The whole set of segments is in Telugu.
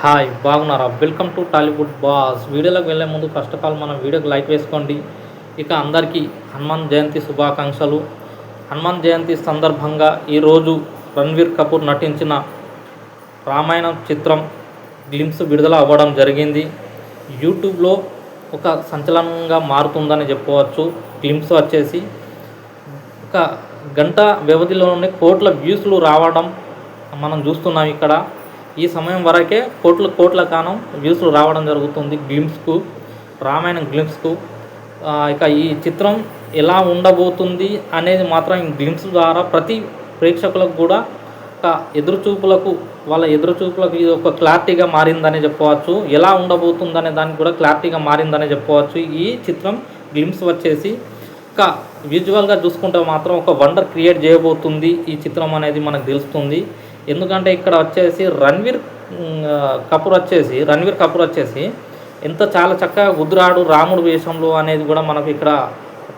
హాయ్ బాగున్నారా? Welcome to Tollywood boss. వీడియోలోకి వెళ్ళే ముందు ఫస్ట్ ఆఫ్ ఆల్ మన వీడియోకి లైక్ వేసుకోండి. ఇక అందరికీ హనుమాన్ జయంతి శుభాకాంక్షలు. హనుమాన్ జయంతి సందర్భంగా ఈరోజు రణ్వీర్ కపూర్ నటించిన రామాయణం చిత్రం గ్లిమ్స్ విడుదల అవ్వడం జరిగింది. యూట్యూబ్లో ఒక సంచలనంగా మారుతుందని చెప్పవచ్చు. గ్లిమ్స్ వచ్చేసి ఒక గంట వ్యవధిలోనే కోట్ల వ్యూస్లు రావడం మనం చూస్తున్నాం. ఇక్కడ ఈ సమయం వరకే కోట్ల కాలం వ్యూస్లు రావడం జరుగుతుంది గ్లిమ్స్కు, రామాయణం గ్లిమ్స్కు. ఇక ఈ చిత్రం ఎలా ఉండబోతుంది అనేది మాత్రం గ్లిమ్స్ ద్వారా ప్రతి ప్రేక్షకులకు కూడా ఒక వాళ్ళ ఎదురుచూపులకు ఇది ఒక క్లారిటీగా మారిందని చెప్పవచ్చు. ఎలా ఉండబోతుందనే దానికి కూడా క్లారిటీగా మారిందని చెప్పవచ్చు. ఈ చిత్రం గ్లిమ్స్ వచ్చేసి ఒక విజువల్గా చూసుకుంటే మాత్రం ఒక వండర్ క్రియేట్ చేయబోతుంది ఈ చిత్రం అనేది మనకు తెలుస్తుంది. ఎందుకంటే ఇక్కడ వచ్చేసి రణ్వీర్ కపూర్ వచ్చేసి ఎంత చాలా చక్కగా గుద్దురాడు రాముడు వేషంలో అనేది కూడా మనకు ఇక్కడ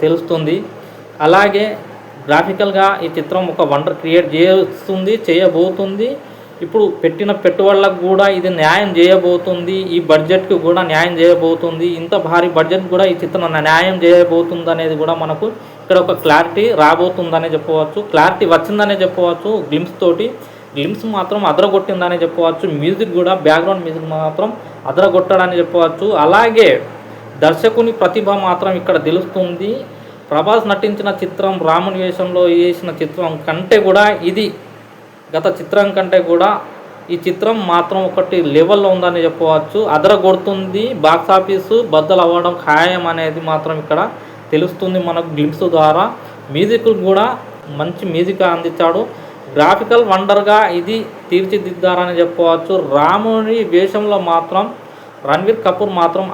తెలుస్తుంది. అలాగే గ్రాఫికల్గా ఈ చిత్రం ఒక వండర్ క్రియేట్ చేయబోతుంది. ఇప్పుడు పెట్టిన పెట్టుబడులకు కూడా ఇది న్యాయం చేయబోతుంది. ఈ బడ్జెట్కి కూడా న్యాయం చేయబోతుంది. ఇంత భారీ బడ్జెట్ కూడా ఈ చిత్రం న్యాయం చేయబోతుంది అనేది కూడా మనకు ఇక్కడ ఒక క్లారిటీ రాబోతుందనే చెప్పవచ్చు. క్లారిటీ వచ్చిందనే చెప్పవచ్చు. గ్లిమ్స్ మాత్రం అదరగొట్టిందని చెప్పవచ్చు. మ్యూజిక్ కూడా బ్యాక్గ్రౌండ్ మ్యూజిక్ మాత్రం అదరగొట్టడని చెప్పవచ్చు. అలాగే దర్శకుని ప్రతిభ మాత్రం ఇక్కడ తెలుస్తుంది. ప్రభాస్ నటించిన చిత్రం రాముని వేషంలో వేసిన చిత్రం కంటే కూడా గత చిత్రం కంటే కూడా ఈ చిత్రం మాత్రం ఒకటి లెవెల్లో ఉందని చెప్పవచ్చు. అదరగొడుతుంది. బాక్సాఫీసు బద్దలు అవ్వడం ఖాయం అనేది మాత్రం ఇక్కడ తెలుస్తుంది మనకు గ్లిమ్స్ ద్వారా. మ్యూజిక్ కూడా మంచి మ్యూజిక్ అందించాడు. గ్రాఫికల్ వండర్గా ఇది తీర్చిదిద్దారని చెప్పవచ్చు. రాముని వేషంలో మాత్రం రణ్వీర్ కపూర్ మాత్రం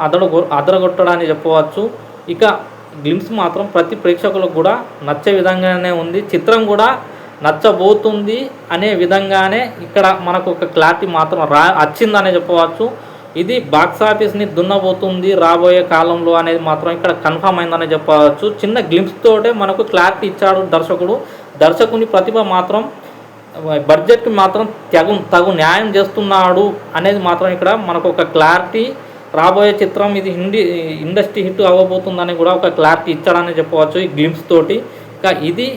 అదరగొట్టడాన్ని చెప్పవచ్చు. ఇక గ్లిమ్స్ మాత్రం ప్రతి ప్రేక్షకులకు కూడా నచ్చే విధంగానే ఉంది. చిత్రం కూడా నచ్చబోతుంది అనే విధంగానే ఇక్కడ మనకు ఒక క్లారిటీ మాత్రం వచ్చిందనే చెప్పవచ్చు. ఇది బాక్సాఫీస్ని దున్నబోతుంది రాబోయే కాలంలో అనేది మాత్రం ఇక్కడ కన్ఫర్మ్ అయిందనే చెప్పవచ్చు. చిన్న గ్లిమ్స్ తోటే మనకు క్లారిటీ ఇచ్చాడు దర్శకుని ప్రతిభ మాత్రం బడ్జెట్కి మాత్రం తగు న్యాయం చేస్తున్నాడు అనేది మాత్రం ఇక్కడ మనకు ఒక క్లారిటీ. రాబోయే చిత్రం ఇది ఇండస్ట్రీ హిట్ అవ్వబోతుందని కూడా ఒక క్లారిటీ ఇచ్చాడని చెప్పవచ్చు ఈ గ్లిమ్స్ తోటి. ఇక ఇది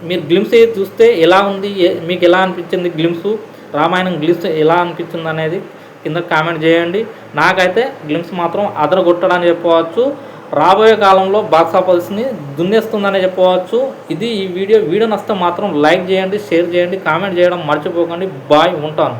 మీరు గ్లిమ్స్ చూస్తే ఎలా ఉంది, మీకు ఎలా అనిపించింది గ్లిమ్స్, రామాయణం గ్లిమ్స్ ఎలా అనిపించింది అనేది కింద కామెంట్ చేయండి. నాకైతే గ్లిమ్స్ మాత్రం అదరగొట్టడని చెప్పవచ్చు. రాబోయే కాలంలో బాక్స్ ఆఫీస్ని దున్నేస్తుందని చెప్పవచ్చు. ఈ వీడియో నచ్చితే మాత్రం లైక్ చేయండి, షేర్ చేయండి, కామెంట్ చేయడం మర్చిపోకండి. బాయ్, ఉంటాను.